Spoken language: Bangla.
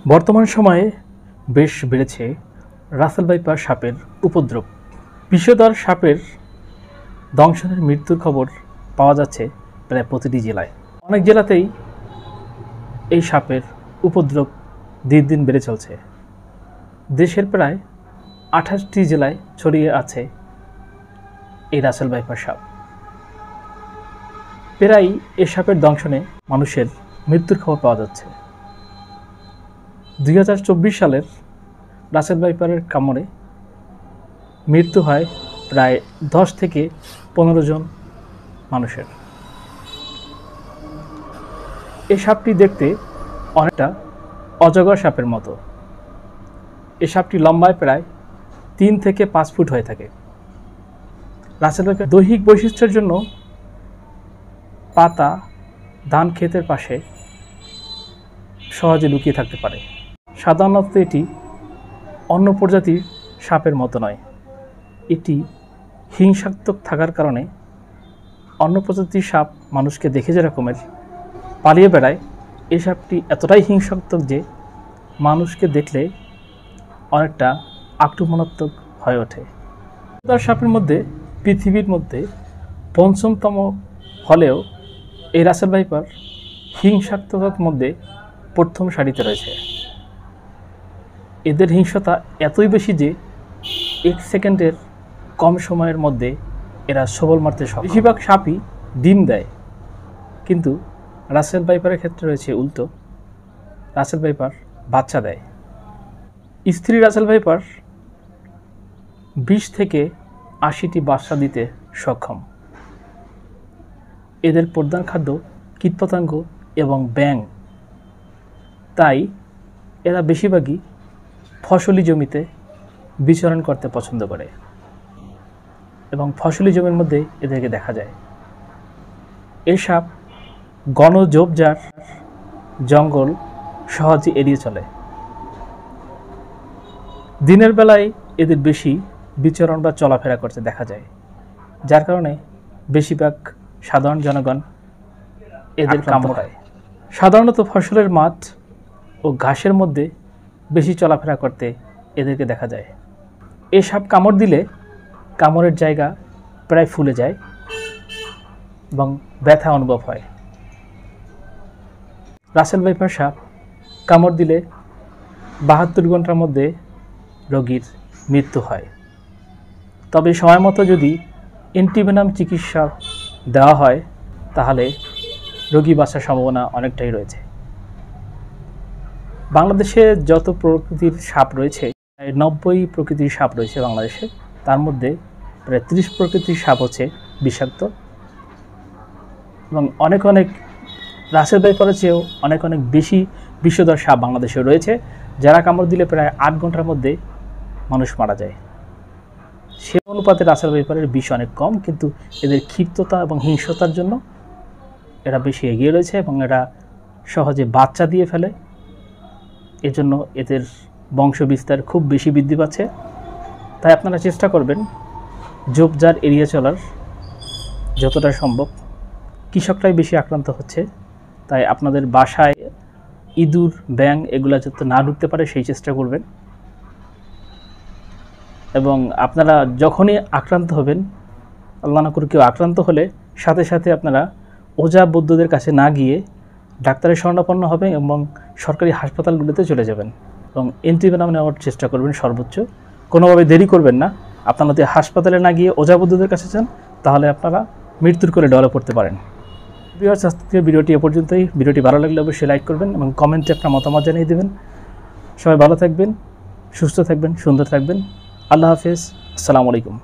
বর্তমান সময়ে বেশ বেড়েছে রাসেল ভাইপার সাপের উপদ্রব। বিষধর সাপের দংশনের মৃত্যুর খবর পাওয়া যাচ্ছে প্রায় প্রতিটি জেলায়। অনেক জেলাতেই এই সাপের উপদ্রব দিন দিন বেড়ে চলছে। দেশের প্রায় 28টি জেলায় ছড়িয়ে আছে এই রাসেল ভাইপার সাপ। প্রায় এই সাপের দংশনে মানুষের মৃত্যুর খবর পাওয়া যাচ্ছে। 2024 সালের রাসেল ভাইপারের কামড়ে মৃত্যু হয় প্রায় 10 থেকে 15 জন মানুষের। এই সাপটি দেখতে অনেকটা অজগর সাপের মতো। এই সাপটি লম্বায় প্রায় 3 থেকে 5 ফুট হয়ে থাকে। রাসেল ভাইপার দৈহিক বৈশিষ্ট্যের জন্য পাতা, ধান ক্ষেতের পাশে সহজে লুকিয়ে থাকতে পারে। সাধারণত এটি অন্য প্রজাতির সাপের মতো নয়। এটি হিংসাত্মক থাকার কারণে অন্য প্রজাতির সাপ মানুষকে দেখে যে রকমের পালিয়ে বেড়ায়, এই সাপটি এতটাই হিংসাত্মক যে মানুষকে দেখলে অনেকটা আক্রমণাত্মক হয়ে ওঠে। তার সাপের মধ্যে পৃথিবীর মধ্যে 5ম হলেও এই রাসেল ভাইপার হিংসাত্মকতার মধ্যে 1ম সারিতে রয়েছে। এদের হিংসতা এতই বেশি যে 1 সেকেন্ডের কম সময়ের মধ্যে এরা সবল মারতে সক্ষম। বেশিরভাগ সাপই ডিম দেয়, কিন্তু রাসেল ভাইপারের ক্ষেত্রে রয়েছে উল্টো। রাসেল ভাইপার বাচ্চা দেয়। স্ত্রী রাসেল ভাইপার 20 থেকে 80টি বাচ্চা দিতে সক্ষম। এদের প্রধান খাদ্য কীটপতঙ্গ এবং ব্যাঙ। তাই এরা বেশিরভাগই ফসলি জমিতে বিচরণ করতে পছন্দ করে এবং ফসলি জমির মধ্যে এদেরকে দেখা যায়। এই সাপ ঘন ঝোপঝাড় জঙ্গল সহজে এড়িয়ে চলে। দিনের বেলায় এদের বেশি বিচরণ বা চলাফেরা করতে দেখা যায়, যার কারণে বেশিরভাগ সাধারণ জনগণ এদের কামড় খায়। সাধারণত ফসলের মাঠ ও ঘাসের মধ্যে বেশি চলাফেরা করতে এদেরকে দেখা যায়। এই সাপ কামড় দিলে কামড়ের জায়গা প্রায় ফুলে যায় এবং ব্যথা অনুভব হয়। রাসেল ভাইপার সাপ কামড় দিলে 72 ঘন্টার মধ্যে রোগীর মৃত্যু হয়। তবে সময় মতো যদি অ্যান্টিভেনাম চিকিৎসা দেওয়া হয় তাহলে রোগী বাঁচার সম্ভাবনা অনেকটাই রয়েছে। বাংলাদেশে যত প্রকৃতির সাপ রয়েছে, প্রায় 90 প্রকৃতির সাপ রয়েছে বাংলাদেশে। তার মধ্যে প্রায় 30 প্রকৃতির সাপ হচ্ছে বিষাক্ত এবং অনেক রাসেল ভাইপারের চেয়েও অনেক বেশি বিষধর সাপ বাংলাদেশে রয়েছে, যারা কামড় দিলে প্রায় 8 ঘন্টার মধ্যে মানুষ মারা যায়। সে অনুপাতে রাসেল ভাইপারের বিষ অনেক কম, কিন্তু এদের ক্ষিপ্ততা এবং হিংস্রতার জন্য এরা বেশি এগিয়ে রয়েছে এবং এরা সহজে বাচ্চা দিয়ে ফেলে। এজন্য এদের বংশ বিস্তার খুব বেশি বৃদ্ধি পাচ্ছে। তাই আপনারা চেষ্টা করবেন ঝোপঝাড় এড়িয়ে চলার যতটা সম্ভব। কৃষকরাই বেশি আক্রান্ত হচ্ছে, তাই আপনাদের বাসায় ইঁদুর, ব্যাঙ এগুলো যাতে না ঢুকতে পারে সেই চেষ্টা করবেন। এবং আপনারা যখনই আক্রান্ত হবেন, আল্লাহ না করে কেউ আক্রান্ত হলে সাথে সাথে আপনারা ওঝা বৈদ্যদের কাছে না গিয়ে ডাক্তারের শরণাপন্ন হবেন এবং সরকারি হাসপাতালগুলোতে চলে যাবেন এবং অ্যান্টিভেনাম নেওয়ার চেষ্টা করবেন সর্বোচ্চ। কোনোভাবে দেরি করবেন না। আপনারা যদি হাসপাতালে না গিয়ে ওঝা বৈদ্যদের কাছে যান তাহলে আপনারা মৃত্যুর করে ডলে পড়তে পারেন। আজকের ভিডিওটি এ পর্যন্তই। ভিডিওটি ভালো লাগলে অবশ্যই লাইক করবেন এবং কমেন্টে আপনার মতামত জানিয়ে দেবেন। সবাই ভালো থাকবেন, সুস্থ থাকবেন, সুন্দর থাকবেন। আল্লাহ হাফেজ। আসসালামু আলাইকুম।